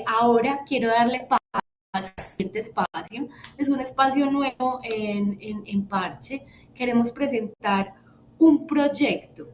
Ahora quiero darle paso al siguiente espacio. Es un espacio nuevo en Parche. Queremos presentar un proyecto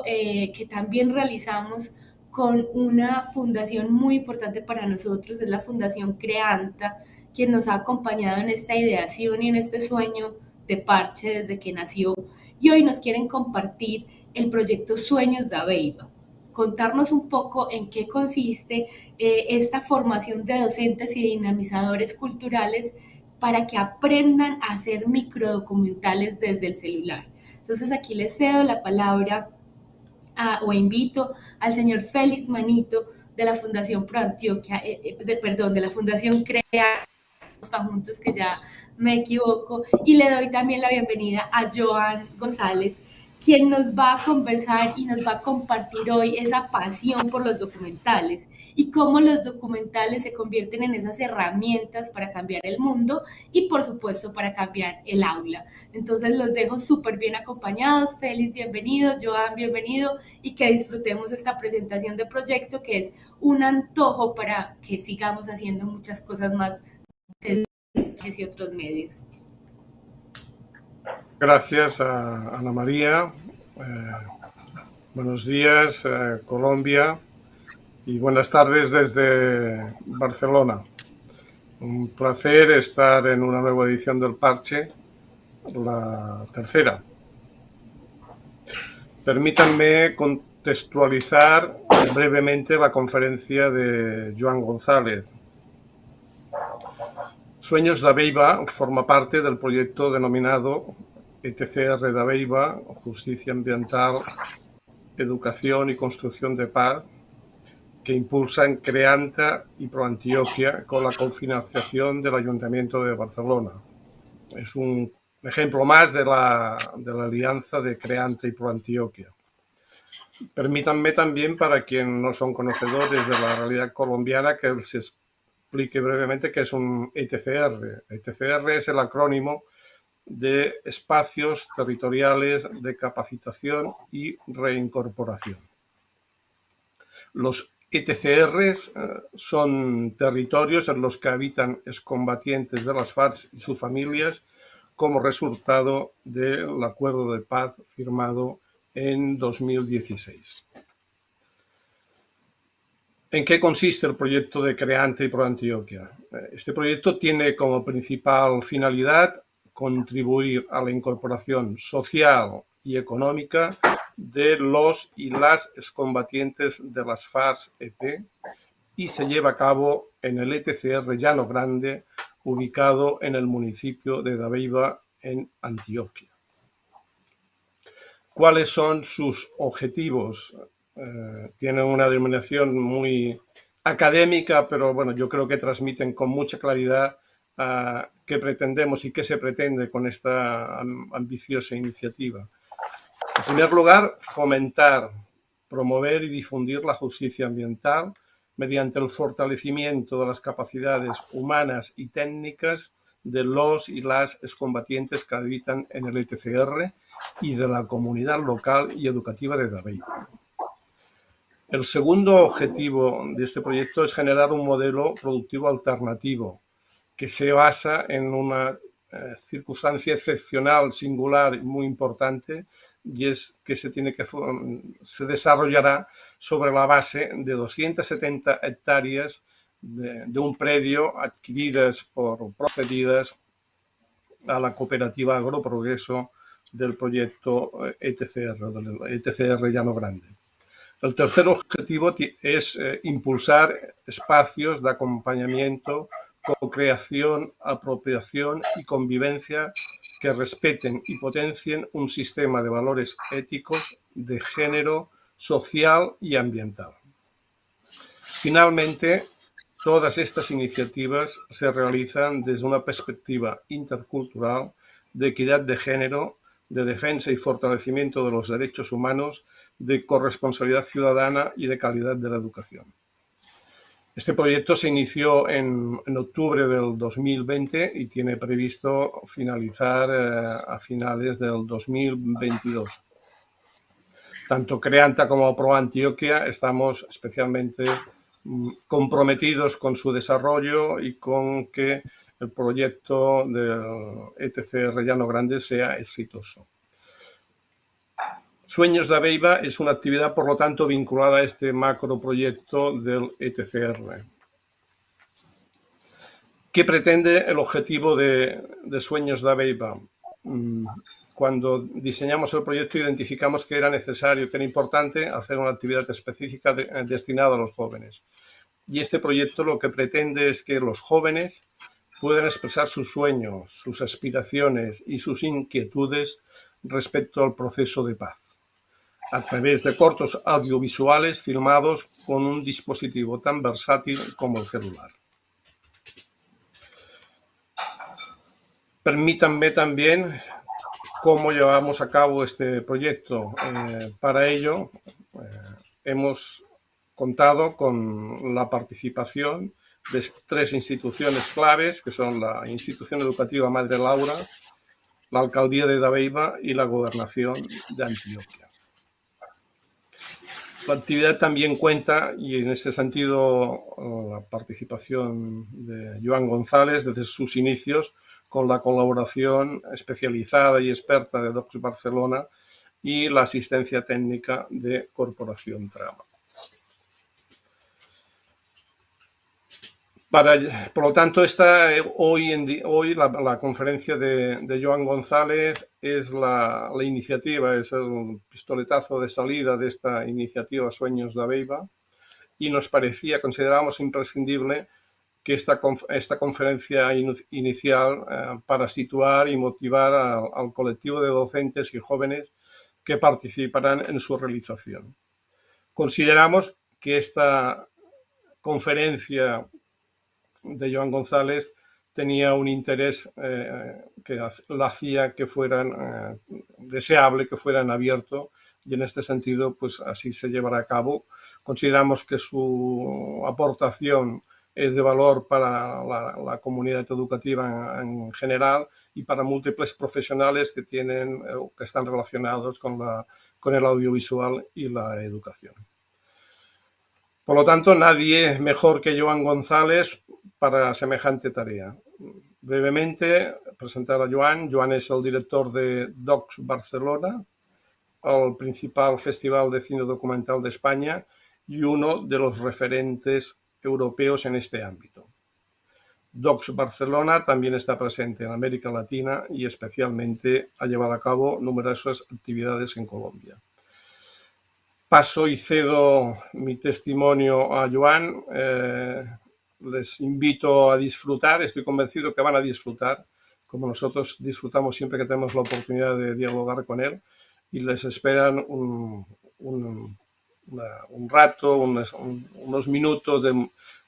que también realizamos con una fundación muy importante para nosotros, es la Fundación Creanta, quien nos ha acompañado en esta ideación y en este sueño de Parche desde que nació. Y hoy nos quieren compartir el proyecto Sueños de Aveiva, contarnos un poco en qué consiste esta formación de docentes y dinamizadores culturales para que aprendan a hacer microdocumentales desde el celular. Entonces aquí les cedo la palabra o invito al señor Félix Manito de la Fundación Pro Antioquia, perdón, de la Fundación CREA, juntos que ya me equivoco, y le doy también la bienvenida a Joan González, quien nos va a conversar y nos va a compartir hoy esa pasión por los documentales y cómo los documentales se convierten en esas herramientas para cambiar el mundo y por supuesto para cambiar el aula. Entonces los dejo súper bien acompañados. Félix, bienvenido. Joan, bienvenido, y que disfrutemos esta presentación de proyecto que es un antojo para que sigamos haciendo muchas cosas más y otros medios. Gracias a Ana María. Buenos días, Colombia, y buenas tardes desde Barcelona. Un placer estar en una nueva edición del Parche, la tercera. Permítanme contextualizar brevemente la conferencia de Joan González. Sueños de Aveiva forma parte del proyecto denominado ETCR de Aveiva, Justicia Ambiental, Educación y Construcción de Paz, que impulsan Creanta y ProAntioquia con la cofinanciación del Ayuntamiento de Barcelona. Es un ejemplo más de la alianza de Creanta y ProAntioquia. Permítanme también, para quienes no son conocedores de la realidad colombiana, que les explique brevemente qué es un ETCR. ETCR es el acrónimo de Espacios Territoriales de Capacitación y Reincorporación. Los ETCRs son territorios en los que habitan excombatientes de las FARC y sus familias como resultado del acuerdo de paz firmado en 2016. ¿En qué consiste el proyecto de Creante y ProAntioquia? Este proyecto tiene como principal finalidad contribuir a la incorporación social y económica de los y las excombatientes de las FARC-EP y se lleva a cabo en el ETCR Llano Grande, ubicado en el municipio de Dabeiba, en Antioquia. ¿Cuáles son sus objetivos? Tienen una denominación muy académica, pero bueno, yo creo que transmiten con mucha claridad qué pretendemos y qué se pretende con esta ambiciosa iniciativa. En primer lugar, fomentar, promover y difundir la justicia ambiental mediante el fortalecimiento de las capacidades humanas y técnicas de los y las excombatientes que habitan en el ETCR y de la comunidad local y educativa de Dabeiba. El segundo objetivo de este proyecto es generar un modelo productivo alternativo que se basa en una circunstancia excepcional, singular y muy importante, y es que se desarrollará sobre la base de 270 hectáreas de un predio adquiridas procedidas a la cooperativa Agroprogreso del proyecto ETCR, del ETCR Llano Grande. El tercer objetivo es impulsar espacios de acompañamiento, co-creación, apropiación y convivencia que respeten y potencien un sistema de valores éticos de género, social y ambiental. Finalmente, todas estas iniciativas se realizan desde una perspectiva intercultural, de equidad de género, de defensa y fortalecimiento de los derechos humanos, de corresponsabilidad ciudadana y de calidad de la educación. Este proyecto se inició en octubre del 2020 y tiene previsto finalizar a finales del 2022. Tanto Creanta como ProAntioquia estamos especialmente comprometidos con su desarrollo y con que el proyecto del ETCR Llano Grande sea exitoso. Sueños de Aveiva es una actividad, por lo tanto, vinculada a este macroproyecto del ETCR. ¿Qué pretende el objetivo de Sueños de Aveiva? Cuando diseñamos el proyecto identificamos que era necesario, que era importante hacer una actividad específica destinada a los jóvenes. Y este proyecto lo que pretende es que los jóvenes puedan expresar sus sueños, sus aspiraciones y sus inquietudes respecto al proceso de paz, a través de cortos audiovisuales filmados con un dispositivo tan versátil como el celular. Permítanme también cómo llevamos a cabo este proyecto. Para ello, hemos contado con la participación de 3 instituciones claves, que son la Institución Educativa Madre Laura, la Alcaldía de Dabeiba y la Gobernación de Antioquia. La actividad también cuenta, y en este sentido la participación de Joan González desde sus inicios, con la colaboración especializada y experta de Docs Barcelona y la asistencia técnica de Corporación Trama. Por lo tanto, hoy la conferencia de Joan González es la iniciativa, es el pistoletazo de salida de esta iniciativa Sueños de Aveiva, y considerábamos imprescindible que esta conferencia inicial para situar y motivar al colectivo de docentes y jóvenes que participarán en su realización. Consideramos que esta conferencia de Joan González tenía un interés que la hacía que fueran deseable, que fueran abiertos, y en este sentido pues así se llevará a cabo. Consideramos que su aportación es de valor para la comunidad educativa en general y para múltiples profesionales que están relacionados con el audiovisual y la educación. Por lo tanto, nadie mejor que Joan González para semejante tarea. Brevemente, presentar a Joan. Joan es el director de Docs Barcelona, el principal festival de cine documental de España y uno de los referentes europeos en este ámbito. Docs Barcelona también está presente en América Latina y especialmente ha llevado a cabo numerosas actividades en Colombia. Paso y cedo mi testimonio a Joan. Les invito a disfrutar, estoy convencido que van a disfrutar, como nosotros disfrutamos siempre que tenemos la oportunidad de dialogar con él, y les esperan un rato, unos minutos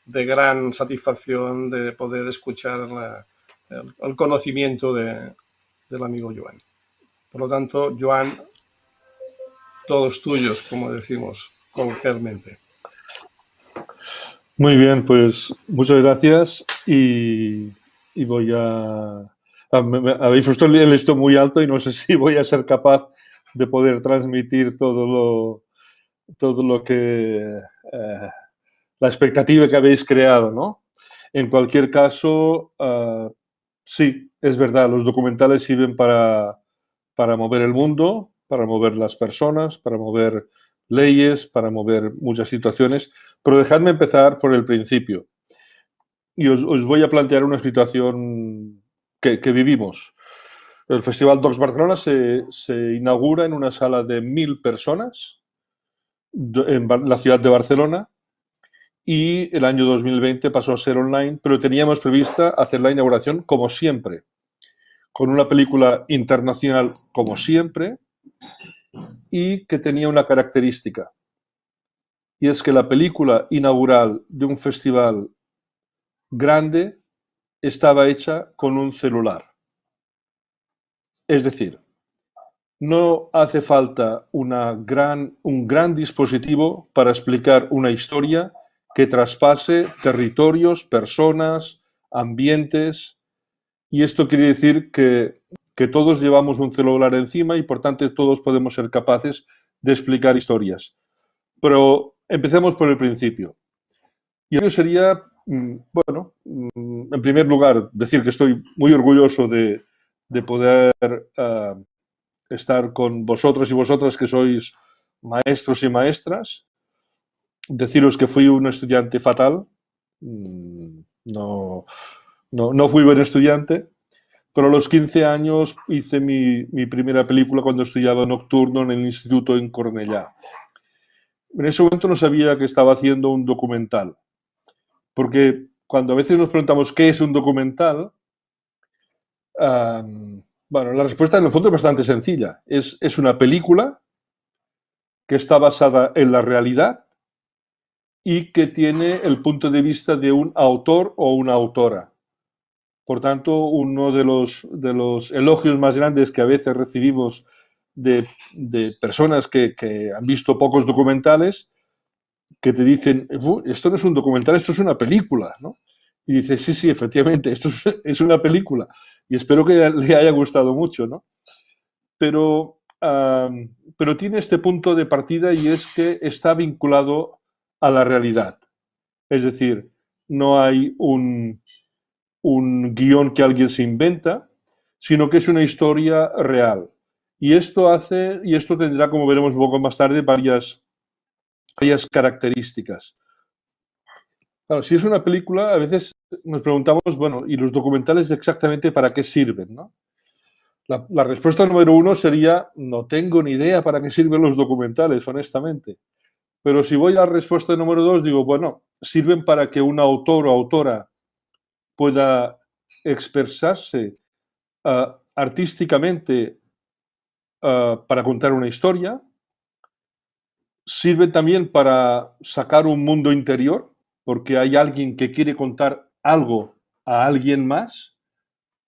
de gran satisfacción de poder escuchar el conocimiento del amigo Joan. Por lo tanto, Joan, todos tuyos, como decimos coloquialmente. Muy bien, pues muchas gracias y voy a... Habéis puesto el listón muy alto y no sé si voy a ser capaz de poder transmitir todo lo que... la expectativa que habéis creado, ¿no? En cualquier caso, sí, es verdad, los documentales sirven para mover el mundo, para mover las personas, para mover leyes, para mover muchas situaciones, pero dejadme empezar por el principio. Y os voy a plantear una situación que vivimos. El Festival Docs Barcelona se inaugura en una sala de 1000 personas en la ciudad de Barcelona y el año 2020 pasó a ser online, pero teníamos prevista hacer la inauguración como siempre, con una película internacional como siempre, y que tenía una característica, y es que la película inaugural de un festival grande estaba hecha con un celular. Es decir, no hace falta un gran dispositivo para explicar una historia que traspase territorios, personas, ambientes, y esto quiere decir que todos llevamos un celular encima y por tanto todos podemos ser capaces de explicar historias. Pero empecemos por el principio. Y ello sería, bueno, en primer lugar, decir que estoy muy orgulloso de poder estar con vosotros y vosotras que sois maestros y maestras. Deciros que fui un estudiante fatal. No fui buen estudiante, pero a los 15 años hice mi primera película cuando estudiaba nocturno en el instituto en Cornellá. En ese momento no sabía que estaba haciendo un documental, porque cuando a veces nos preguntamos qué es un documental, bueno, la respuesta en el fondo es bastante sencilla. Es una película que está basada en la realidad y que tiene el punto de vista de un autor o una autora. Por tanto, uno de los elogios más grandes que a veces recibimos de personas que han visto pocos documentales, que te dicen, esto no es un documental, esto es una película, ¿no? Y dices, sí, efectivamente, esto es una película. Y espero que le haya gustado mucho, ¿no? Pero tiene este punto de partida y es que está vinculado a la realidad. Es decir, no hay un guión que alguien se inventa, sino que es una historia real. Y esto tendrá, como veremos un poco más tarde, varias características. Claro, si es una película, a veces nos preguntamos, bueno, ¿y los documentales exactamente para qué sirven, no? La respuesta número uno sería, no tengo ni idea para qué sirven los documentales, honestamente. Pero si voy a la respuesta número dos, digo, bueno, sirven para que un autor o autora pueda expresarse artísticamente para contar una historia. Sirven también para sacar un mundo interior, porque hay alguien que quiere contar algo a alguien más,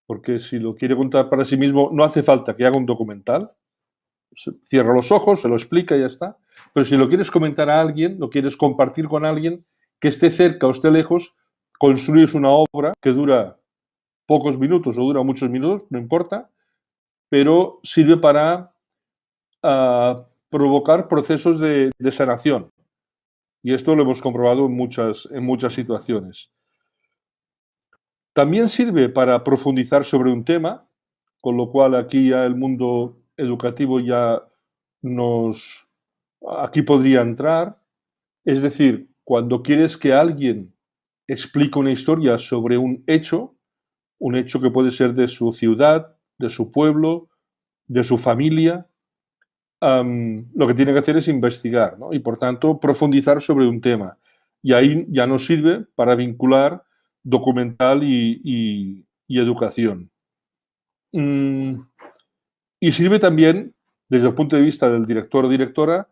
porque si lo quiere contar para sí mismo, no hace falta que haga un documental. Cierra los ojos, se lo explica y ya está. Pero si lo quieres comentar a alguien, lo quieres compartir con alguien que esté cerca o esté lejos, construyes una obra que dura pocos minutos o dura muchos minutos, no importa, pero sirve para provocar procesos de sanación. Y esto lo hemos comprobado en muchas situaciones. También sirve para profundizar sobre un tema, con lo cual aquí ya el mundo educativo aquí podría entrar. Es decir, cuando quieres que alguien explique una historia sobre un hecho que puede ser de su ciudad, de su pueblo, de su familia, lo que tiene que hacer es investigar, ¿no? Y por tanto profundizar sobre un tema. Y ahí ya nos sirve para vincular documental y educación. Y sirve también, desde el punto de vista del director o directora,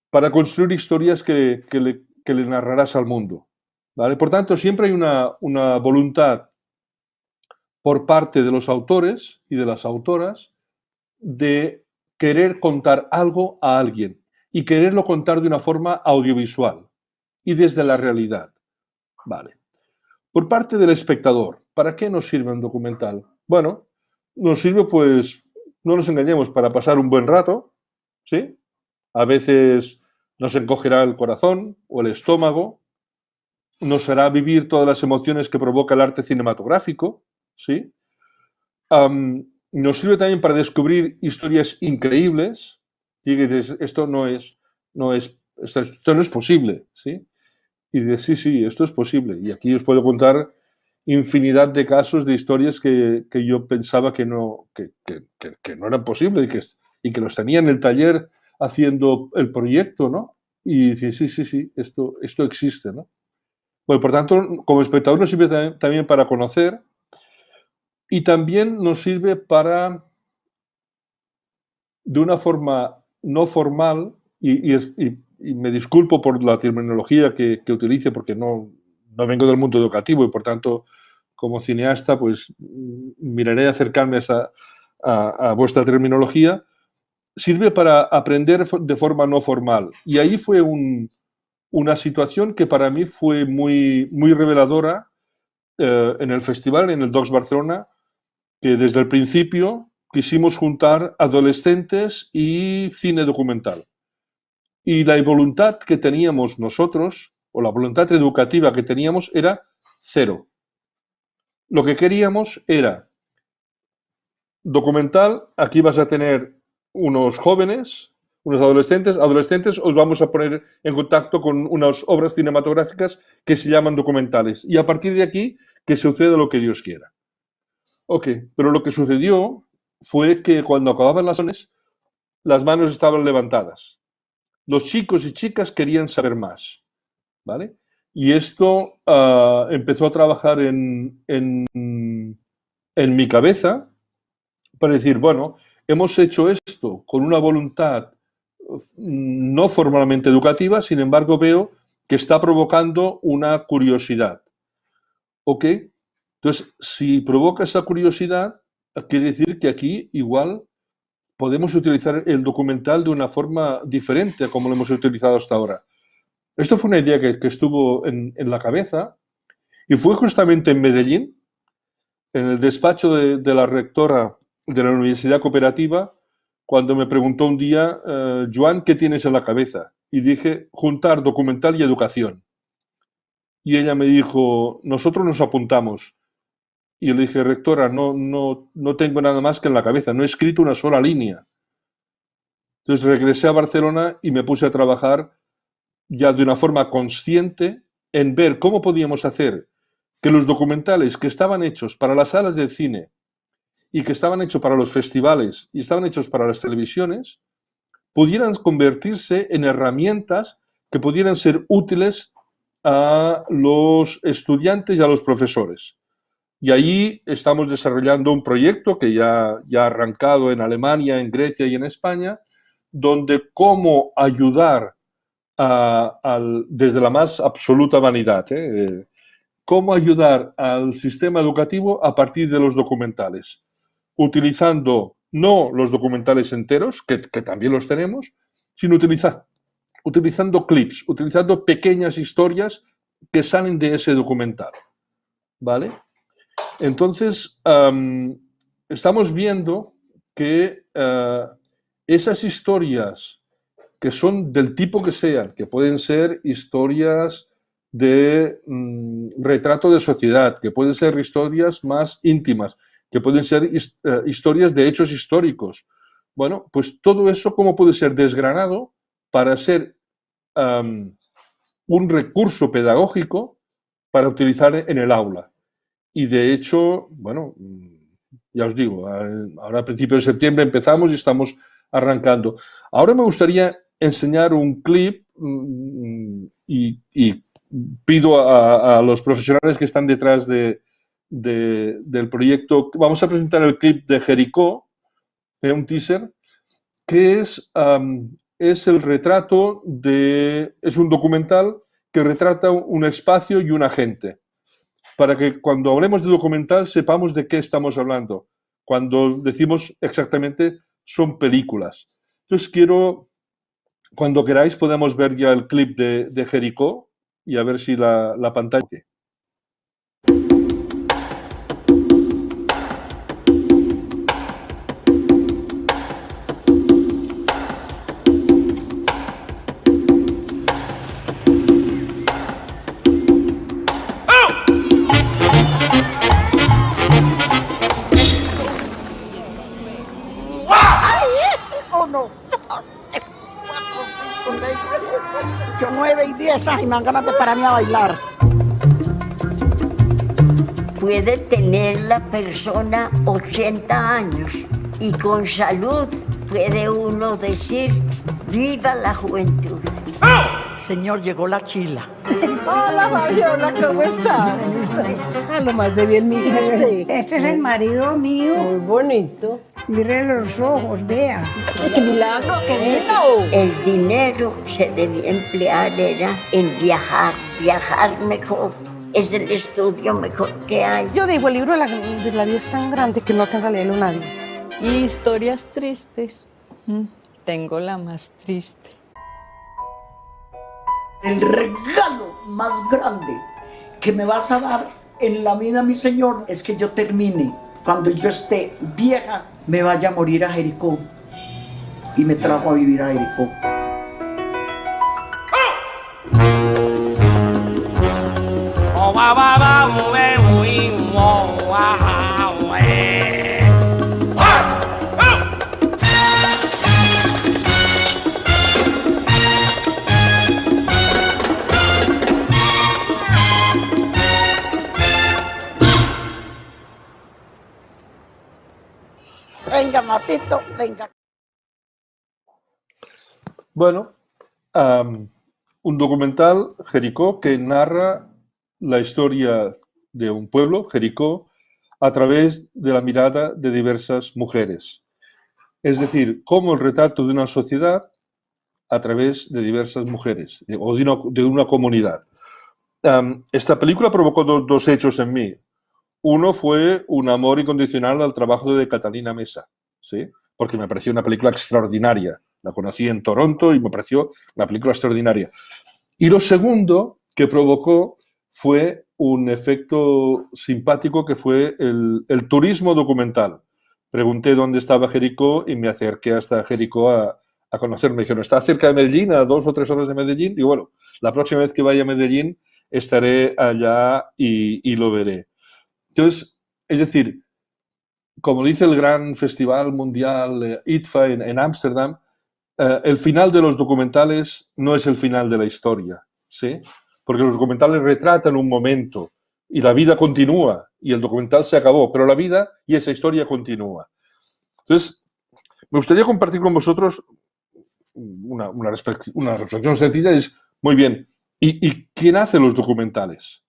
para construir historias que le narrarás al mundo, ¿vale? Por tanto, siempre hay una voluntad por parte de los autores y de las autoras de querer contar algo a alguien y quererlo contar de una forma audiovisual y desde la realidad. Vale. Por parte del espectador, ¿para qué nos sirve un documental? Bueno, nos sirve, pues, no nos engañemos, para pasar un buen rato, ¿sí? A veces nos encogerá el corazón o el estómago, nos hará vivir todas las emociones que provoca el arte cinematográfico, ¿sí? Nos sirve también para descubrir historias increíbles. Y dices, esto no es posible, ¿sí? Y dices, sí, esto es posible. Y aquí os puedo contar infinidad de casos de historias que yo pensaba que no eran posibles y que los tenía en el taller haciendo el proyecto, ¿no? Y dices, sí, esto existe, ¿no? Bueno, por tanto, como espectador nos sirve también para conocer. Y también nos sirve para, de una forma no formal, y me disculpo por la terminología que utilice, porque no vengo del mundo educativo y, por tanto, como cineasta, pues miraré de acercarme a vuestra terminología, sirve para aprender de forma no formal. Y ahí fue una situación que para mí fue muy, muy reveladora en el festival, en el Docs Barcelona, que desde el principio quisimos juntar adolescentes y cine documental. Y la voluntad que teníamos nosotros o la voluntad educativa que teníamos era cero. Lo que queríamos era documental, aquí vas a tener unos jóvenes, unos adolescentes, os vamos a poner en contacto con unas obras cinematográficas que se llaman documentales. Y a partir de aquí, que suceda lo que Dios quiera. Ok, pero lo que sucedió fue que cuando acababan las manos estaban levantadas. Los chicos y chicas querían saber más, ¿vale? Y esto empezó a trabajar en mi cabeza para decir, bueno, hemos hecho esto con una voluntad no formalmente educativa, sin embargo veo que está provocando una curiosidad. ¿Ok? Entonces, si provoca esa curiosidad, quiere decir que aquí igual podemos utilizar el documental de una forma diferente a como lo hemos utilizado hasta ahora. Esto fue una idea que estuvo en la cabeza y fue justamente en Medellín, en el despacho de la rectora de la Universidad Cooperativa, cuando me preguntó un día, Joan, ¿qué tienes en la cabeza? Y dije, juntar documental y educación. Y ella me dijo, nosotros nos apuntamos. Y yo le dije, rectora, no tengo nada más que en la cabeza, no he escrito una sola línea. Entonces regresé a Barcelona y me puse a trabajar ya de una forma consciente en ver cómo podíamos hacer que los documentales que estaban hechos para las salas del cine y que estaban hechos para los festivales y estaban hechos para las televisiones, pudieran convertirse en herramientas que pudieran ser útiles a los estudiantes y a los profesores. Y ahí estamos desarrollando un proyecto que ya ha arrancado en Alemania, en Grecia y en España, donde cómo ayudar desde la más absoluta vanidad, cómo ayudar al sistema educativo a partir de los documentales, utilizando no los documentales enteros, que también los tenemos, sino utilizando clips, utilizando pequeñas historias que salen de ese documental, ¿vale? Entonces, estamos viendo que esas historias que son del tipo que sean, que pueden ser historias de retrato de sociedad, que pueden ser historias más íntimas, que pueden ser historias de hechos históricos. Bueno, pues todo eso, ¿cómo puede ser desgranado para ser un recurso pedagógico para utilizar en el aula? Y de hecho, bueno, ya os digo, ahora a principios de septiembre empezamos y estamos arrancando. Ahora me gustaría enseñar un clip y pido a los profesionales que están detrás del proyecto, vamos a presentar el clip de Jericó, un teaser, que es el retrato es un documental que retrata un espacio y una gente, para que cuando hablemos de documental sepamos de qué estamos hablando, cuando decimos exactamente son películas. Entonces cuando queráis podemos ver ya el clip de Jericó y a ver si la pantalla... Yo 9 y 10 años, me dan ganas de pararme a bailar. Puede tener la persona 80 años y con salud puede uno decir, ¡viva la juventud! Señor, llegó la chila. Hola, Fabiola, ¿cómo estás? A lo más de bien, mi hija. Este es el marido mío. Muy bonito. Mire los ojos, vea. ¡Qué milagro, qué lindo! El dinero se debía emplear era en viajar mejor. Es el estudio mejor que hay. Yo digo, el libro de la vida es tan grande que no te a leerlo nadie. Historias tristes. Tengo la más triste. El regalo más grande que me vas a dar en la vida, mi Señor, es que yo termine. Cuando yo esté vieja, me vaya a morir a Jericó. Y me trajo a vivir a Jericó. Venga, Mapito, venga. Bueno, un documental, Jericó, que narra la historia de un pueblo, Jericó, a través de la mirada de diversas mujeres. Es decir, cómo el retrato de una sociedad a través de diversas mujeres o de una comunidad. Esta película provocó dos hechos en mí. Uno fue un amor incondicional al trabajo de Catalina Mesa, ¿sí? Porque me pareció una película extraordinaria. La conocí en Toronto y me pareció una película extraordinaria. Y lo segundo que provocó fue un efecto simpático que fue el turismo documental. Pregunté dónde estaba Jericó y me acerqué hasta Jericó a conocer. Me dijeron, está cerca de Medellín, a 2 o 3 horas de Medellín. Y bueno, la próxima vez que vaya a Medellín estaré allá y lo veré. Entonces, es decir, como dice el gran festival mundial IDFA en Ámsterdam, el final de los documentales no es el final de la historia, ¿sí? Porque los documentales retratan un momento y la vida continúa y el documental se acabó, pero la vida y esa historia continúa. Entonces, me gustaría compartir con vosotros una reflexión sencilla, es, muy bien, ¿y quién hace los documentales?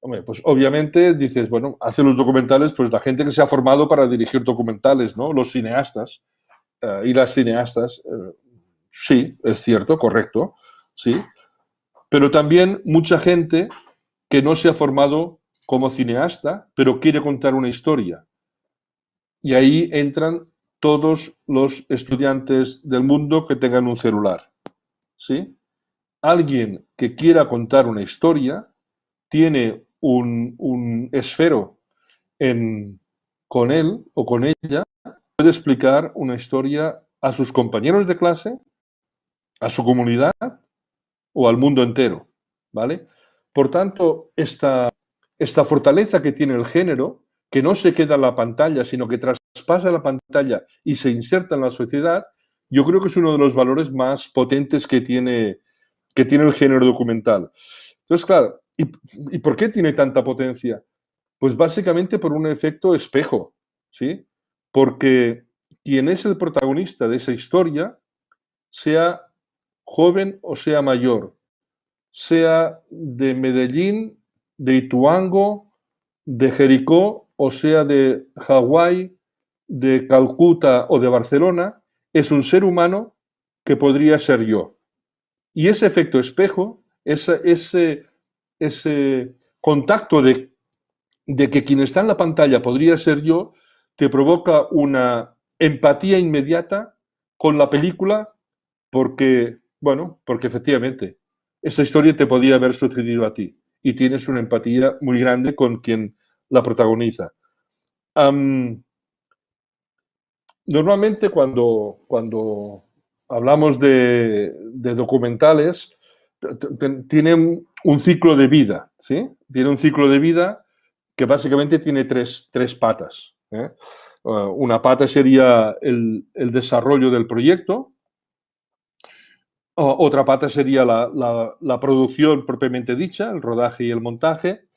Hombre, pues obviamente dices, bueno, hace los documentales pues la gente que se ha formado para dirigir documentales, ¿no? Los cineastas y las cineastas. Sí, es cierto, correcto, sí. Pero también mucha gente que no se ha formado como cineasta, pero quiere contar una historia. Y ahí entran todos los estudiantes del mundo que tengan un celular, ¿sí? Alguien que quiera contar una historia tiene un esfero con él o con ella, puede explicar una historia a sus compañeros de clase, a su comunidad o al mundo entero, ¿vale? Por tanto, esta fortaleza que tiene el género, que no se queda en la pantalla, sino que traspasa la pantalla y se inserta en la sociedad, yo creo que es uno de los valores más potentes que tiene el género documental. Entonces, claro, ¿y por qué tiene tanta potencia? Pues básicamente por un efecto espejo, ¿sí? Porque quien es el protagonista de esa historia, sea joven o sea mayor, sea de Medellín, de Ituango, de Jericó, o sea de Hawái, de Calcuta o de Barcelona, es un ser humano que podría ser yo. Y ese efecto espejo, ese contacto de que quien está en la pantalla podría ser yo, te provoca una empatía inmediata con la película porque, bueno, porque efectivamente esa historia te podía haber sucedido a ti y tienes una empatía muy grande con quien la protagoniza. Normalmente cuando hablamos de documentales, tienen un ciclo de vida, ¿sí? Tiene un ciclo de vida que básicamente tiene tres patas, ¿eh? Una pata sería el desarrollo del proyecto, otra pata sería la producción propiamente dicha, el rodaje y el montaje,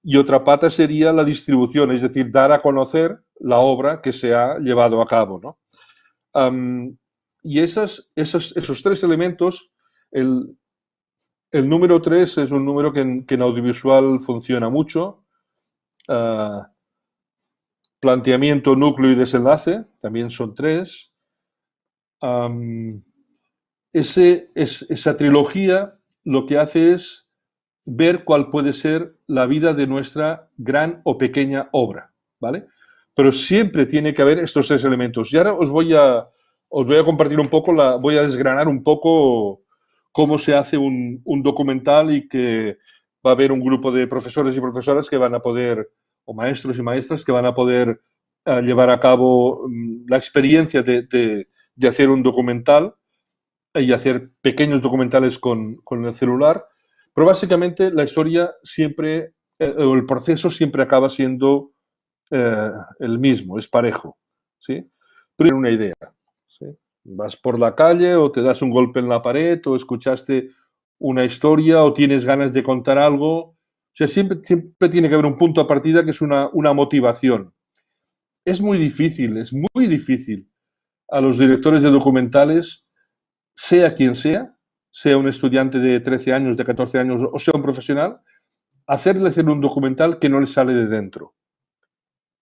y otra pata sería la distribución, es decir, dar a conocer la obra que se ha llevado a cabo, ¿no? Y esos 3 elementos, el número 3 es un número que en audiovisual funciona mucho. Planteamiento, núcleo y desenlace, también son 3. Esa trilogía lo que hace es ver cuál puede ser la vida de nuestra gran o pequeña obra, ¿vale? Pero siempre tiene que haber estos 3 elementos. Y ahora os voy a compartir un poco, voy a desgranar un poco cómo se hace un documental y que va a haber un grupo de profesores y profesoras que van a poder, o maestros y maestras que van a poder llevar a cabo la experiencia de hacer un documental y hacer pequeños documentales con el celular, Pero básicamente la historia siempre, o el proceso siempre acaba siendo el mismo, es parejo, ¿sí? Primero una idea, ¿sí? Vas por la calle o te das un golpe en la pared o escuchaste una historia o tienes ganas de contar algo. O sea, siempre tiene que haber un punto de partida que es una motivación. Es muy difícil a los directores de documentales, sea quien sea un estudiante de 13 años, de 14 años o sea un profesional, hacerle hacer un documental que no le sale de dentro.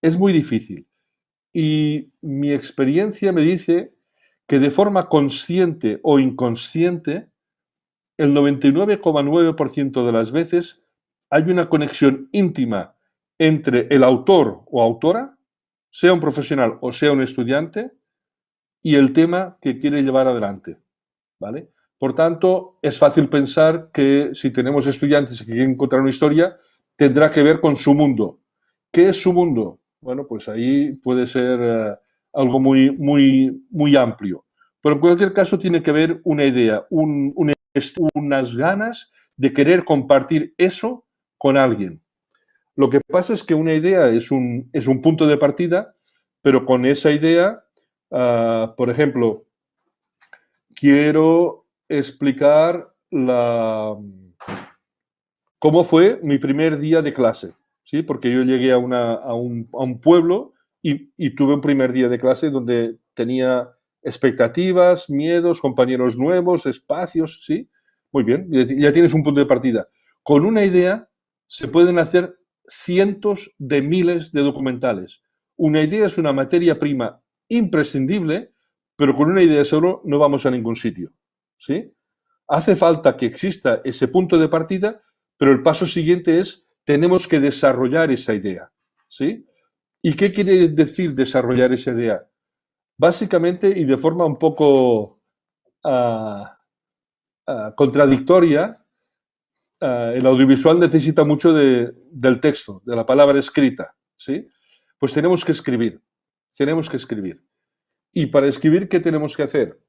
Es muy difícil. Y mi experiencia me dice que de forma consciente o inconsciente, el 99,9% de las veces hay una conexión íntima entre el autor o autora, sea un profesional o sea un estudiante, y el tema que quiere llevar adelante, ¿vale? Por tanto, es fácil pensar que si tenemos estudiantes que quieren contar una historia, tendrá que ver con su mundo. ¿Qué es su mundo? Bueno, pues ahí puede ser algo muy amplio. Pero en cualquier caso tiene que haber una idea, unas ganas de querer compartir eso con alguien. Lo que pasa es que una idea es un punto de partida, pero con esa idea, por ejemplo, quiero explicar cómo fue mi primer día de clase, ¿sí? Porque yo llegué a un pueblo y tuve un primer día de clase donde tenía expectativas, miedos, compañeros nuevos, espacios, ¿sí? Muy bien, ya tienes un punto de partida. Con una idea se pueden hacer cientos de miles de documentales. Una idea es una materia prima imprescindible, pero con una idea solo no vamos a ningún sitio, ¿sí? Hace falta que exista ese punto de partida, pero el paso siguiente es, tenemos que desarrollar esa idea, ¿sí? ¿Y qué quiere decir desarrollar esa idea? Básicamente, y de forma un poco contradictoria, el audiovisual necesita mucho del texto, de la palabra escrita, ¿sí? Pues tenemos que escribir. Y para escribir, ¿qué tenemos que hacer?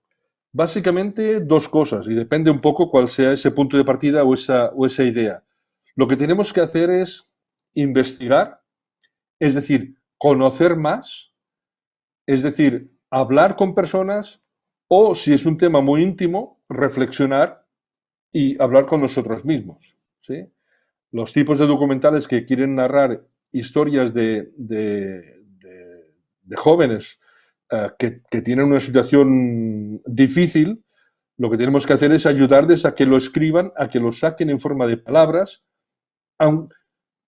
Básicamente dos cosas, y depende un poco cuál sea ese punto de partida o esa idea. Lo que tenemos que hacer es investigar, es decir, conocer más, es decir, hablar con personas o, si es un tema muy íntimo, reflexionar y hablar con nosotros mismos, ¿sí? Los tipos de documentales que quieren narrar historias de jóvenes que tienen una situación difícil, lo que tenemos que hacer es ayudarles a que lo escriban, a que lo saquen en forma de palabras,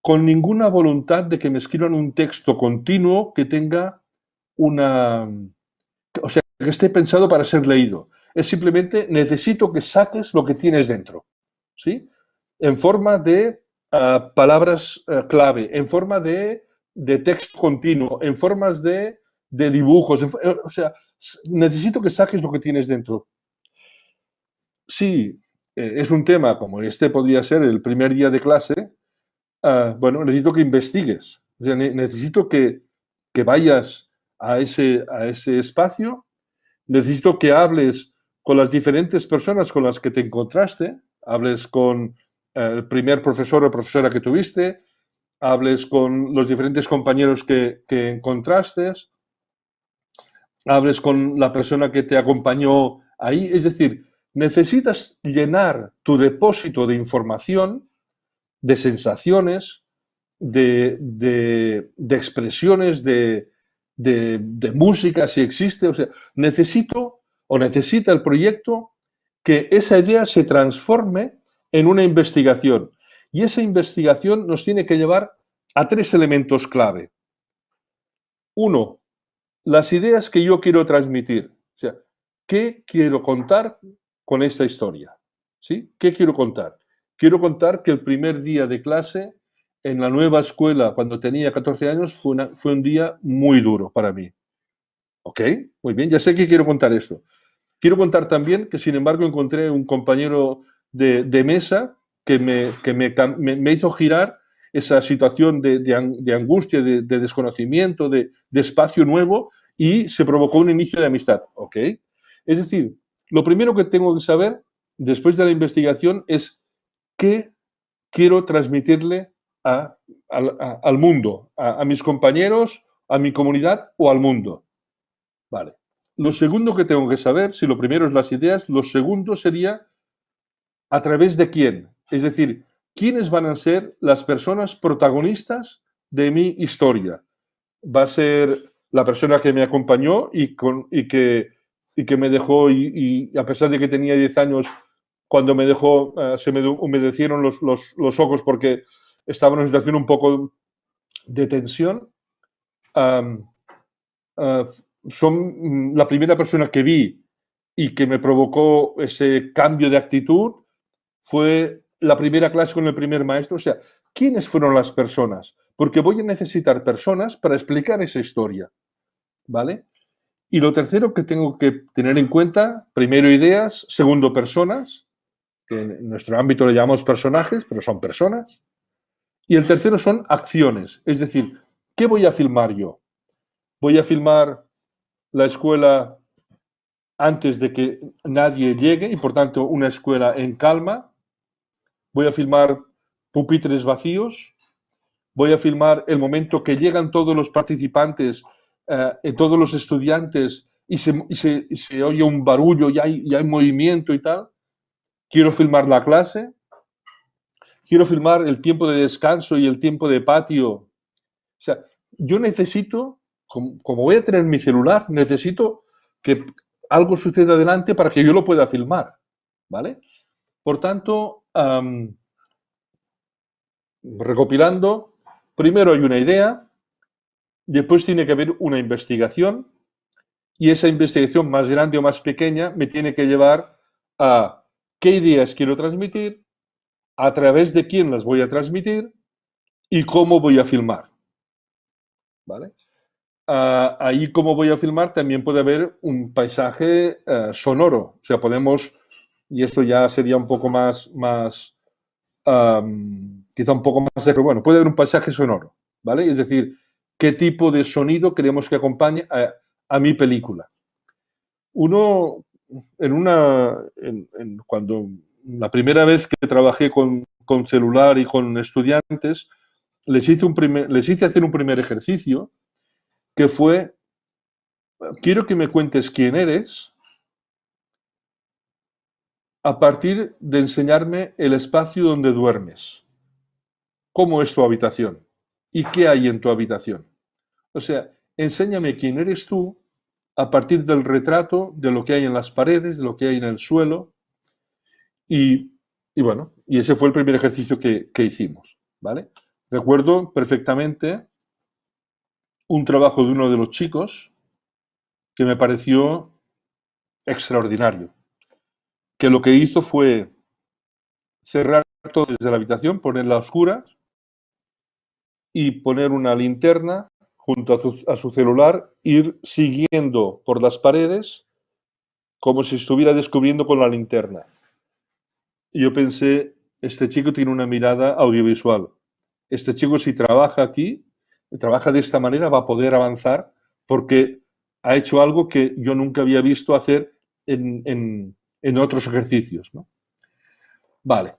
con ninguna voluntad de que me escriban un texto continuo que tenga o sea, que esté pensado para ser leído. Es simplemente, necesito que saques lo que tienes dentro, ¿sí? En forma de palabras clave, en forma de texto continuo, en formas de dibujos, o sea, necesito que saques lo que tienes dentro. Sí, es un tema como este podría ser el primer día de clase, bueno, necesito que investigues, o sea, necesito que vayas a ese espacio, necesito que hables con las diferentes personas con las que te encontraste, hables con el primer profesor o profesora que tuviste, hables con los diferentes compañeros que encontraste, hables con la persona que te acompañó ahí. Es decir, necesitas llenar tu depósito de información, de sensaciones, de expresiones, de música, si existe. O sea, necesita el proyecto que esa idea se transforme en una investigación. Y esa investigación nos tiene que llevar a tres elementos clave. Uno, las ideas que yo quiero transmitir. O sea, ¿qué quiero contar con esta historia? ¿Sí? ¿Qué quiero contar? Quiero contar que el primer día de clase en la nueva escuela, cuando tenía 14 años, fue un día muy duro para mí. ¿Ok? Muy bien, ya sé que quiero contar esto. Quiero contar también que, sin embargo, encontré un compañero de mesa que me hizo girar esa situación de angustia, de desconocimiento, de espacio nuevo, y se provocó un inicio de amistad. ¿Ok? Es decir, lo primero que tengo que saber, después de la investigación, es qué quiero transmitirle al mundo, a mis compañeros, a mi comunidad o al mundo. Vale. Lo segundo que tengo que saber, si lo primero es las ideas, lo segundo sería a través de quién. Es decir, quiénes van a ser las personas protagonistas de mi historia. Va a ser la persona que me acompañó y que me dejó, y a pesar de que tenía 10 años, cuando me dejó, se me humedecieron los ojos porque estaba en una situación un poco de tensión. Son la primera persona que vi y que me provocó ese cambio de actitud fue la primera clase con el primer maestro. O sea, ¿quiénes fueron las personas? Porque voy a necesitar personas para explicar esa historia, ¿vale? Y lo tercero que tengo que tener en cuenta, primero ideas, segundo personas, que en nuestro ámbito le llamamos personajes, pero son personas. Y el tercero son acciones, es decir, ¿qué voy a filmar yo? Voy a filmar la escuela antes de que nadie llegue y, por tanto, una escuela en calma. Voy a filmar pupitres vacíos. Voy a filmar el momento que llegan todos los participantes, todos los estudiantes y se oye un barullo y hay movimiento y tal. Quiero filmar la clase. Quiero filmar el tiempo de descanso y el tiempo de patio. O sea, yo necesito, como voy a tener mi celular, necesito que algo suceda delante para que yo lo pueda filmar, ¿vale? Por tanto, recopilando, primero hay una idea, después tiene que haber una investigación y esa investigación más grande o más pequeña me tiene que llevar a qué ideas quiero transmitir, a través de quién las voy a transmitir y cómo voy a filmar, ¿vale? Ahí cómo voy a filmar también puede haber un paisaje sonoro. O sea, podemos, y esto ya sería un poco más quizá un poco más, pero bueno, puede haber un paisaje sonoro, ¿vale? Es decir, qué tipo de sonido queremos que acompañe a mi película. Cuando la primera vez que trabajé con celular y con estudiantes, les hice hacer un primer ejercicio que fue, quiero que me cuentes quién eres a partir de enseñarme el espacio donde duermes. ¿Cómo es tu habitación? ¿Y qué hay en tu habitación? O sea, enséñame quién eres tú a partir del retrato, de lo que hay en las paredes, de lo que hay en el suelo. Y bueno, y ese fue el primer ejercicio que hicimos, ¿vale? Recuerdo perfectamente un trabajo de uno de los chicos que me pareció extraordinario, que lo que hizo fue cerrar todo desde la habitación, ponerla a oscuras y poner una linterna junto a su celular, ir siguiendo por las paredes como si estuviera descubriendo con la linterna. Y yo pensé, este chico tiene una mirada audiovisual. Este chico, si trabaja aquí, trabaja de esta manera, va a poder avanzar porque ha hecho algo que yo nunca había visto hacer en otros ejercicios, ¿no? Vale.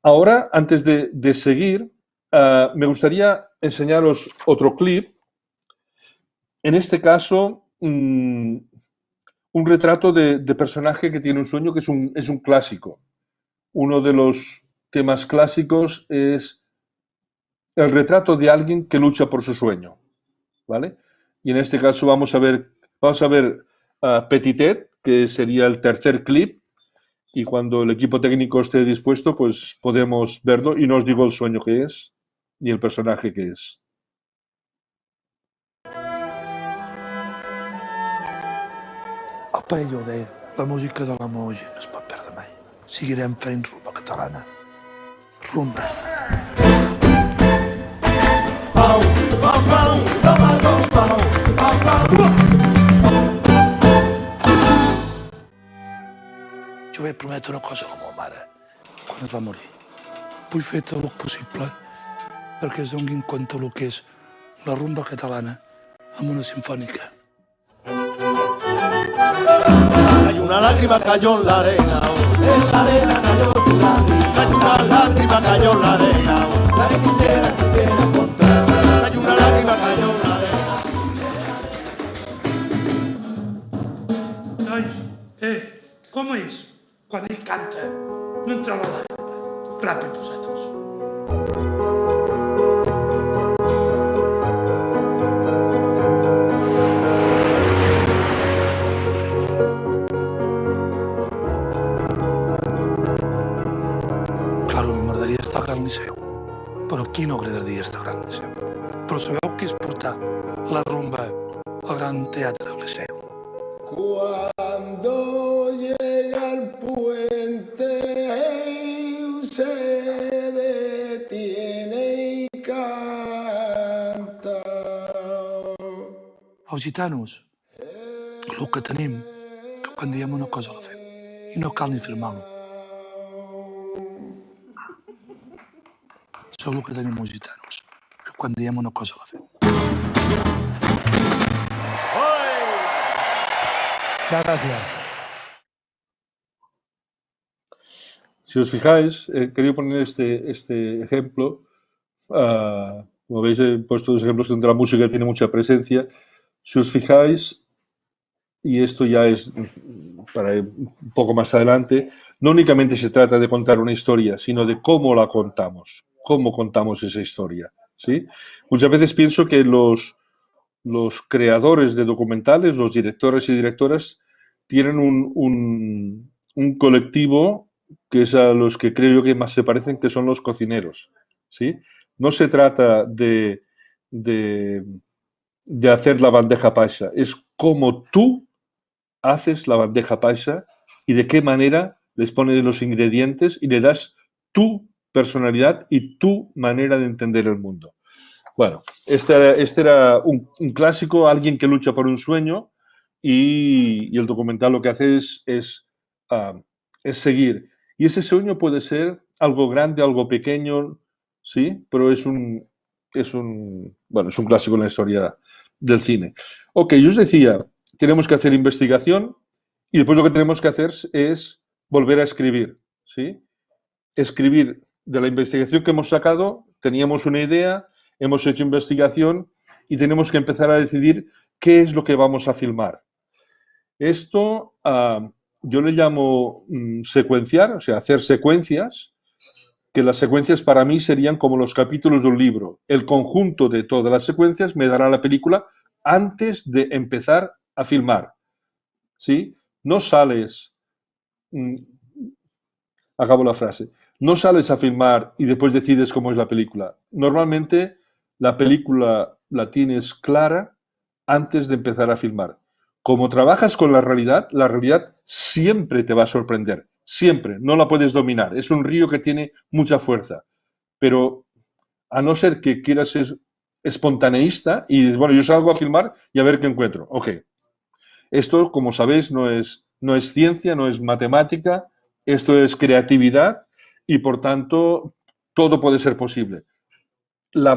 Ahora, antes de seguir, me gustaría enseñaros otro clip. En este caso, un retrato de personaje que tiene un sueño, que es un clásico. Uno de los temas clásicos es el retrato de alguien que lucha por su sueño, ¿vale? Y en este caso vamos a ver Petitet, que sería el tercer clip, y cuando el equipo técnico esté dispuesto, pues podemos verlo y no os digo el sueño que es ni el personaje que es. El paello de la música de la meva gent no es pot perdre mai. Seguirem fent rumba catalana. Rumba. Jo vaig prometre una cosa a la meva mare quan es va morir. Vull fer tot el possible perquè es donin compte del que és la rumba catalana amb una sinfònica. Hay una lágrima cayó en la arena. en la arena cayó tu lágrima, cayó una lágrima, cayó en la arena, la que quisiera encontrar, cayó una lágrima, cayó en la arena. Nois, com és? Quan ell canta, no entra la lágrima. Ràpid, vosaltres. Claro, m'agradaria estar al Gran Liceu, però qui no agradaria estar al Gran Liceu? Però sabeu què és portar la rumba al Gran Teatre del Liceu? Cuando llega el puente se detiene y canta. Els gitanos, el que tenim, que quan diem una cosa la fem, i no cal ni firmar-lo. Això és el que tenim els gitanos, que quan diem una cosa la fem. Muchas gracias. Si os fijáis, he querido poner este ejemplo. Como veis, he puesto dos ejemplos donde la música tiene mucha presencia. Si os fijáis, y esto ya es para un poco más adelante, no únicamente se trata de contar una historia, sino de cómo la contamos, cómo contamos esa historia, ¿sí? Muchas veces pienso que los creadores de documentales, los directores y directoras, tienen un colectivo que es a los que creo yo que más se parecen, que son los cocineros, ¿sí? No se trata de hacer la bandeja paisa, es cómo tú haces la bandeja paisa y de qué manera les pones los ingredientes y le das tu personalidad y tu manera de entender el mundo. Bueno, este era un clásico, alguien que lucha por un sueño y el documental lo que hace es seguir. Y ese sueño puede ser algo grande, algo pequeño, ¿sí? Pero es un clásico en la historia del cine. Ok, yo os decía, tenemos que hacer investigación y después lo que tenemos que hacer es volver a escribir, ¿sí? Escribir de la investigación que hemos sacado, teníamos una idea, hemos hecho investigación y tenemos que empezar a decidir qué es lo que vamos a filmar. Esto yo le llamo secuenciar, o sea, hacer secuencias, que las secuencias para mí serían como los capítulos de un libro. El conjunto de todas las secuencias me dará la película antes de empezar a filmar, ¿sí? No sales... acabo la frase. No sales a filmar y después decides cómo es la película. Normalmente la película la tienes clara antes de empezar a filmar. Como trabajas con la realidad siempre te va a sorprender. Siempre. No la puedes dominar. Es un río que tiene mucha fuerza. Pero a no ser que quieras ser espontaneísta y dices, bueno, yo salgo a filmar y a ver qué encuentro. Ok. Esto, como sabéis, no es ciencia, no es matemática. Esto es creatividad y, por tanto, todo puede ser posible. La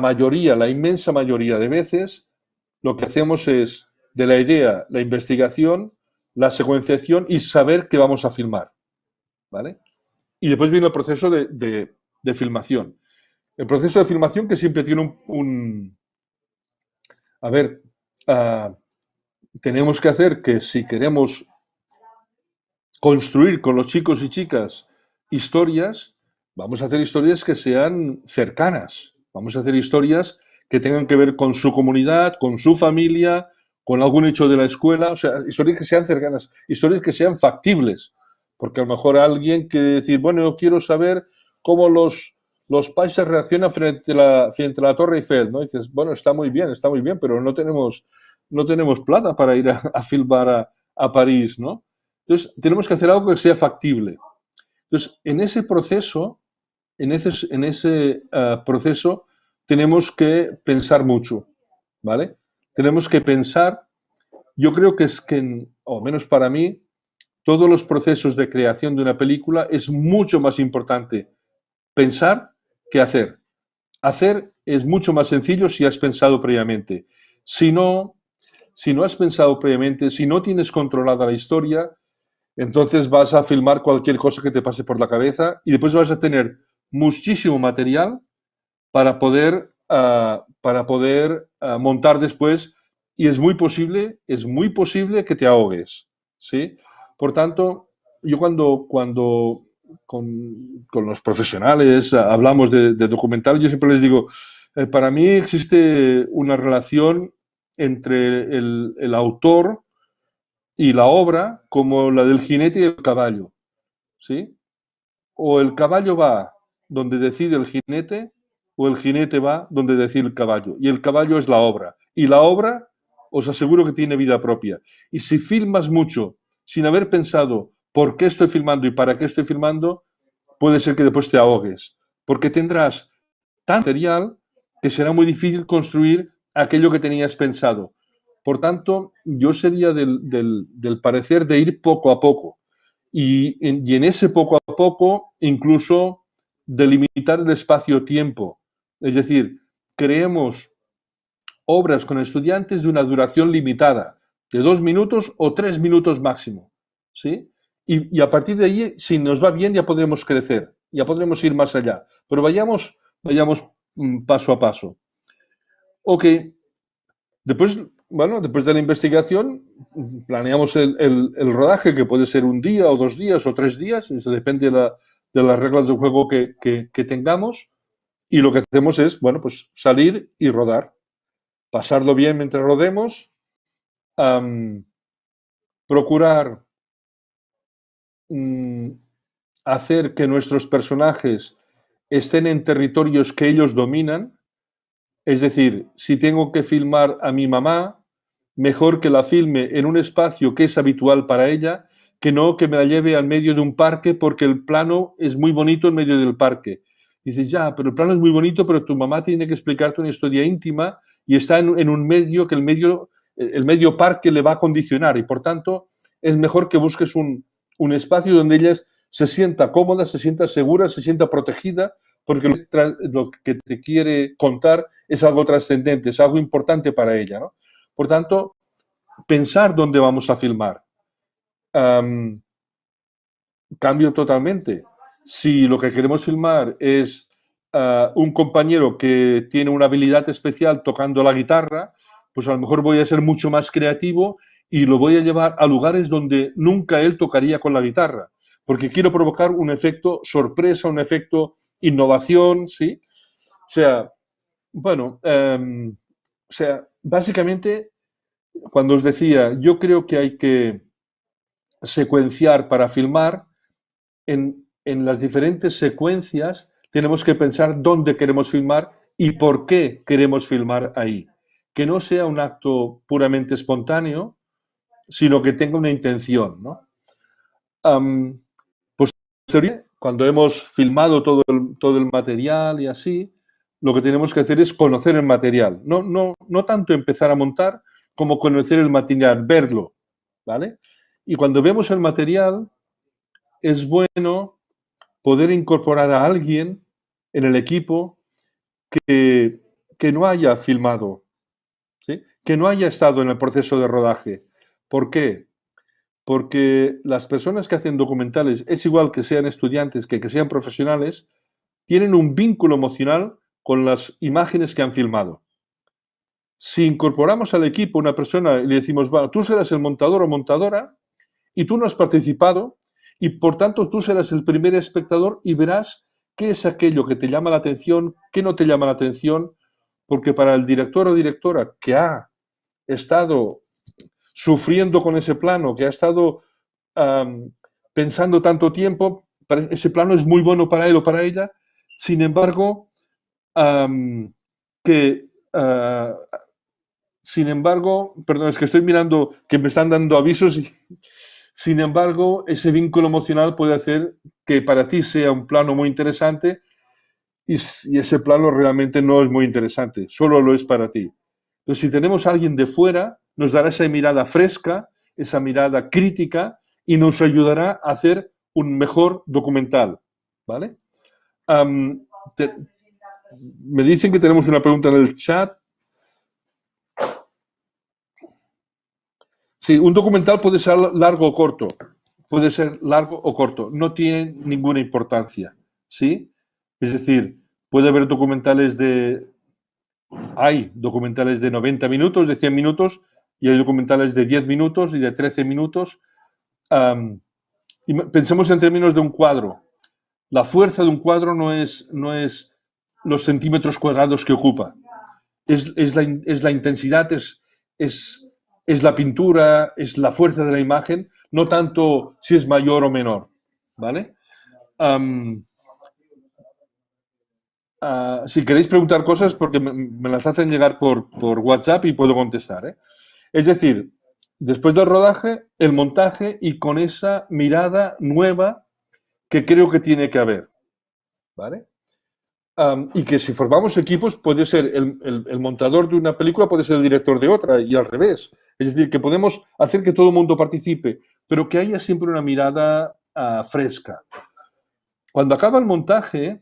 inmensa mayoría de veces, lo que hacemos es de la idea, la investigación, la secuenciación y saber qué vamos a filmar, ¿vale? Y después viene el proceso de filmación. El proceso de filmación que siempre tiene tenemos que hacer que si queremos construir con los chicos y chicas historias, vamos a hacer historias que sean cercanas. Vamos a hacer historias que tengan que ver con su comunidad, con su familia, con algún hecho de la escuela. O sea, historias que sean cercanas, historias que sean factibles. Porque a lo mejor alguien quiere decir, bueno, yo quiero saber cómo los paisas reaccionan frente a la Torre Eiffel, ¿no? Y dices, bueno, está muy bien, pero no tenemos plata para ir a filmar a París, ¿no? Entonces, tenemos que hacer algo que sea factible. Entonces, en ese proceso, proceso tenemos que pensar mucho, ¿vale? Tenemos que pensar, yo creo que o menos para mí, todos los procesos de creación de una película es mucho más importante pensar que hacer. Hacer es mucho más sencillo si has pensado previamente. Si no has pensado previamente, si no tienes controlada la historia, Entonces vas a filmar cualquier cosa que te pase por la cabeza y después vas a tener muchísimo material para poder montar después, y es muy posible que te ahogues, ¿sí? Por tanto, yo cuando con los profesionales hablamos de documental, yo siempre les digo, para mí existe una relación entre el autor y la obra como la del jinete y el caballo, ¿sí? O el caballo va donde decide el jinete, o el jinete va donde decide el caballo. Y el caballo es la obra. Y la obra, os aseguro que tiene vida propia. Y si filmas mucho sin haber pensado por qué estoy filmando y para qué estoy filmando, puede ser que después te ahogues. Porque tendrás tan material que será muy difícil construir aquello que tenías pensado. Por tanto, yo sería del parecer de ir poco a poco. Y en ese poco a poco, incluso delimitar el espacio-tiempo. Es decir, creemos obras con estudiantes de una duración limitada, de 2 minutos o 3 minutos máximo, ¿sí? Y a partir de ahí, si nos va bien, ya podremos crecer, ya podremos ir más allá. Pero vayamos paso a paso. Ok. Después de la investigación, planeamos el rodaje, que puede ser 1 día o 2 días o 3 días, eso depende de las reglas del juego que tengamos, y lo que hacemos es, pues salir y rodar, pasarlo bien mientras rodemos, procurar hacer que nuestros personajes estén en territorios que ellos dominan. Es decir, si tengo que filmar a mi mamá, mejor que la filme en un espacio que es habitual para ella, que no que me la lleve al medio de un parque porque el plano es muy bonito en medio del parque. Dices, ya, pero el plano es muy bonito, pero tu mamá tiene que explicarte una historia íntima y está en un medio que el medio parque le va a condicionar, y por tanto es mejor que busques un espacio donde ella se sienta cómoda, se sienta segura, se sienta protegida, porque lo que te quiere contar es algo trascendente, es algo importante para ella, ¿no? Por tanto, pensar dónde vamos a filmar. Cambio totalmente. Si lo que queremos filmar es un compañero que tiene una habilidad especial tocando la guitarra, pues a lo mejor voy a ser mucho más creativo y lo voy a llevar a lugares donde nunca él tocaría con la guitarra, porque quiero provocar un efecto sorpresa, un efecto innovación, ¿sí? O sea, básicamente, cuando os decía, yo creo que hay que secuenciar para filmar, en las diferentes secuencias tenemos que pensar dónde queremos filmar y por qué queremos filmar ahí. Que no sea un acto puramente espontáneo, sino que tenga una intención, ¿no? Cuando hemos filmado todo el material y así, lo que tenemos que hacer es conocer el material. No tanto empezar a montar como conocer el material, verlo, ¿vale? Y cuando vemos el material, es bueno poder incorporar a alguien en el equipo que no haya filmado, ¿sí? Que no haya estado en el proceso de rodaje. ¿Por qué? Porque las personas que hacen documentales, es igual que sean estudiantes que sean profesionales, tienen un vínculo emocional con las imágenes que han filmado. Si incorporamos al equipo una persona y le decimos, bueno, tú serás el montador o montadora y tú no has participado, y por tanto tú serás el primer espectador y verás qué es aquello que te llama la atención, qué no te llama la atención, porque para el director o directora que ha estado sufriendo con ese plano, que ha estado pensando tanto tiempo, ese plano es muy bueno para él o para ella, sin embargo, perdón, es que estoy mirando que me están dando avisos y... Sin embargo, ese vínculo emocional puede hacer que para ti sea un plano muy interesante y ese plano realmente no es muy interesante, solo lo es para ti. Entonces, si tenemos a alguien de fuera, nos dará esa mirada fresca, esa mirada crítica y nos ayudará a hacer un mejor documental, ¿vale? Me dicen que tenemos una pregunta en el chat. Sí, un documental puede ser largo o corto. puede ser largo o corto, no tiene ninguna importancia, ¿sí? Es decir, puede haber hay documentales de 90 minutos, de 100 minutos, y hay documentales de 10 minutos y de 13 minutos. Y pensemos en términos de un cuadro. La fuerza de un cuadro no es los centímetros cuadrados que ocupa. Es la intensidad, es la pintura, es la fuerza de la imagen, no tanto si es mayor o menor, ¿vale? Si queréis preguntar cosas, porque me las hacen llegar por WhatsApp y puedo contestar, ¿eh? Es decir, después del rodaje, el montaje y con esa mirada nueva que creo que tiene que haber, ¿vale? Y que si formamos equipos, puede ser el montador de una película, puede ser el director de otra y al revés. Es decir, que podemos hacer que todo el mundo participe, pero que haya siempre una mirada fresca. Cuando acaba el montaje,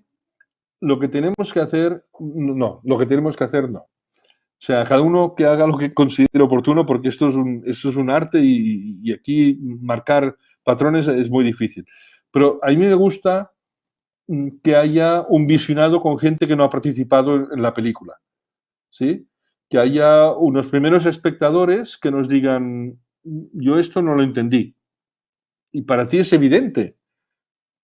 lo que tenemos que hacer no. O sea, cada uno que haga lo que considere oportuno, porque esto es un arte y aquí marcar patrones es muy difícil. Pero a mí me gusta que haya un visionado con gente que no ha participado en la película, ¿sí? Que haya unos primeros espectadores que nos digan, yo esto no lo entendí. Y para ti es evidente,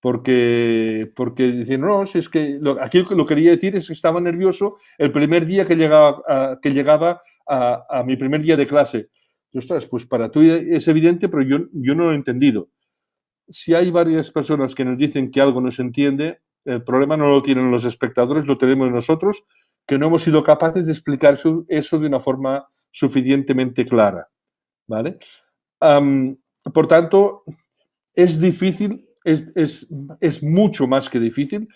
porque dicen, no, si es que aquí lo que quería decir es que estaba nervioso el primer día que llegaba a mi primer día de clase. Y, ostras, pues para ti es evidente, pero yo no lo he entendido. Si hay varias personas que nos dicen que algo no se entiende, el problema no lo tienen los espectadores, lo tenemos nosotros, que no hemos sido capaces de explicar eso de una forma suficientemente clara, ¿vale? Por tanto, es difícil, es mucho más que difícil.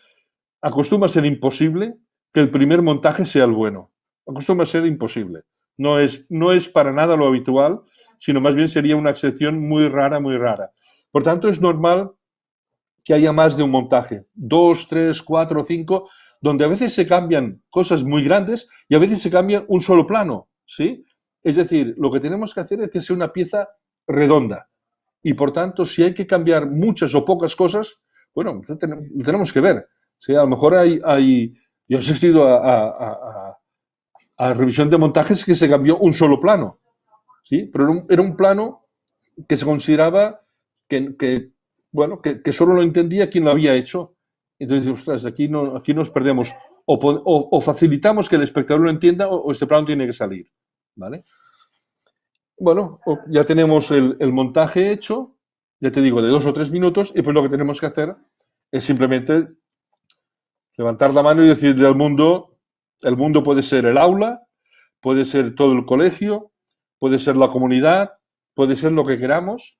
Acostumbra a ser imposible que el primer montaje sea el bueno. Acostumbra a ser imposible. No es para nada lo habitual, sino más bien sería una excepción muy rara, muy rara. Por tanto, es normal que haya más de un montaje, 2, 3, 4, 5, donde a veces se cambian cosas muy grandes y a veces se cambia un solo plano, ¿sí? Es decir, lo que tenemos que hacer es que sea una pieza redonda. Y, por tanto, si hay que cambiar muchas o pocas cosas, bueno, lo tenemos que ver. ¿Sí? A lo mejor yo he asistido a revisión de montajes que se cambió un solo plano, ¿sí? Pero era un plano que se consideraba que solo lo entendía quien lo había hecho. Entonces, ostras, aquí nos perdemos. O facilitamos que el espectador lo entienda o este plano tiene que salir, ¿vale? Bueno, ya tenemos el montaje hecho, ya te digo, de 2 o 3 minutos, y pues lo que tenemos que hacer es simplemente levantar la mano y decirle al mundo, el mundo puede ser el aula, puede ser todo el colegio, puede ser la comunidad, puede ser lo que queramos.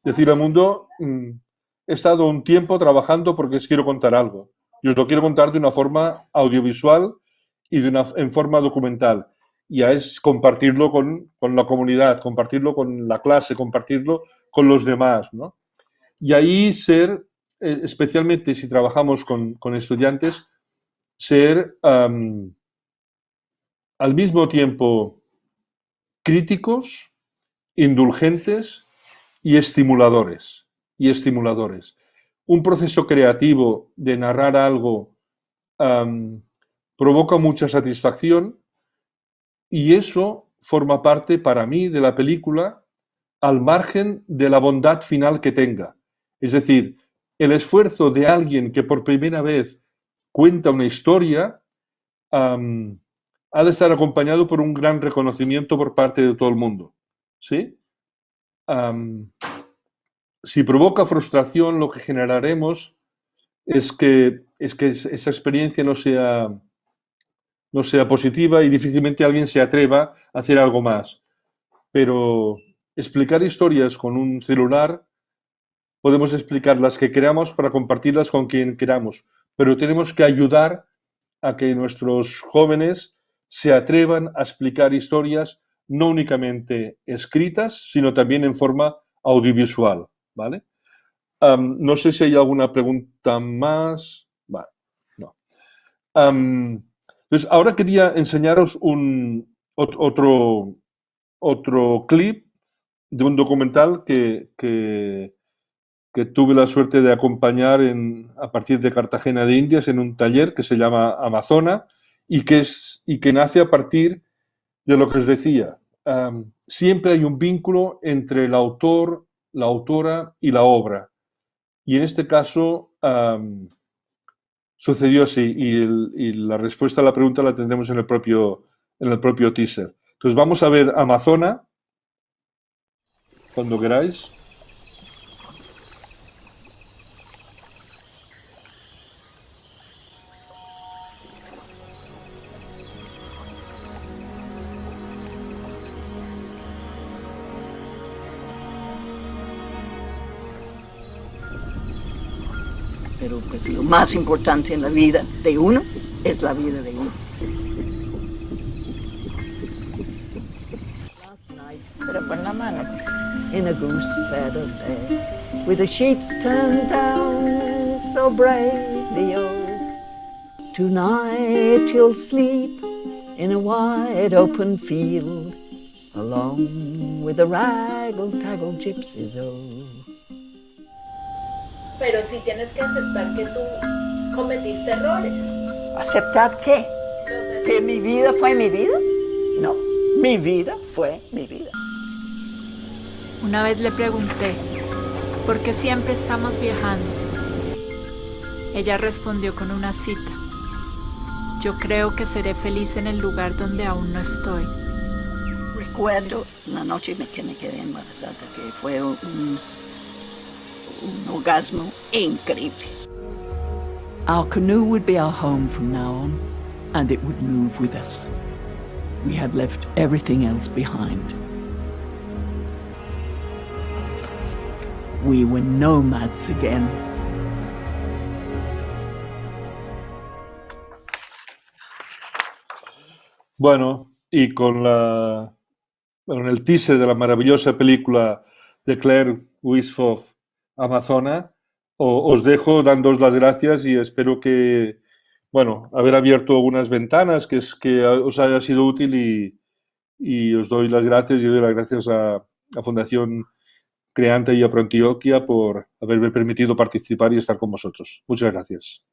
Decir al mundo, he estado un tiempo trabajando porque os quiero contar algo. Y os lo quiero contar de una forma audiovisual y en forma documental. Y es compartirlo con la comunidad, compartirlo con la clase, compartirlo con los demás, ¿no? Y ahí ser, especialmente si trabajamos con estudiantes, ser al mismo tiempo críticos, indulgentes y estimuladores. Un proceso creativo de narrar algo provoca mucha satisfacción y eso forma parte para mí de la película al margen de la bondad final que tenga. Es decir, el esfuerzo de alguien que por primera vez cuenta una historia ha de estar acompañado por un gran reconocimiento por parte de todo el mundo, ¿sí? Si provoca frustración, lo que generaremos es que esa experiencia no sea positiva y difícilmente alguien se atreva a hacer algo más. Pero explicar historias con un celular, podemos explicar las que queramos para compartirlas con quien queramos, pero tenemos que ayudar a que nuestros jóvenes se atrevan a explicar historias no únicamente escritas, sino también en forma audiovisual, ¿vale? No sé si hay alguna pregunta más. Vale, no. Entonces, ahora quería enseñaros otro clip de un documental que que tuve la suerte de acompañar a partir de Cartagena de Indias en un taller que se llama Amazona y que nace a partir de lo que os decía. Siempre hay un vínculo entre el autor, la autora y la obra. Y en este caso sucedió así y la respuesta a la pregunta la tendremos en el propio teaser. Entonces vamos a ver Amazona cuando queráis. Pero pues lo más importante en la vida de uno es la vida de uno. Pero pon la mano. In a goose feather bed, with the sheets turned down so brightly old. Tonight you'll sleep in a wide open field, along with the raggle-taggle gypsies old. Pero sí tienes que aceptar que tú cometiste errores. ¿Aceptar qué? ¿Que mi vida fue mi vida? No, mi vida fue mi vida. Una vez le pregunté, ¿por qué siempre estamos viajando? Ella respondió con una cita. Yo creo que seré feliz en el lugar donde aún no estoy. Recuerdo la noche que me quedé embarazada, que fue un orgasmo increíble. Our canoe would be our home from now on, and it would move with us. We had left everything else behind. We were nomads again. Bueno, y con el teaser de la maravillosa película de Claire Wishoff, Amazona, os dejo dándoos las gracias y espero que, bueno, haber abierto algunas ventanas, que os haya sido útil y os doy las gracias y doy las gracias a Fundación Creante y a Proantioquia por haberme permitido participar y estar con vosotros. Muchas gracias.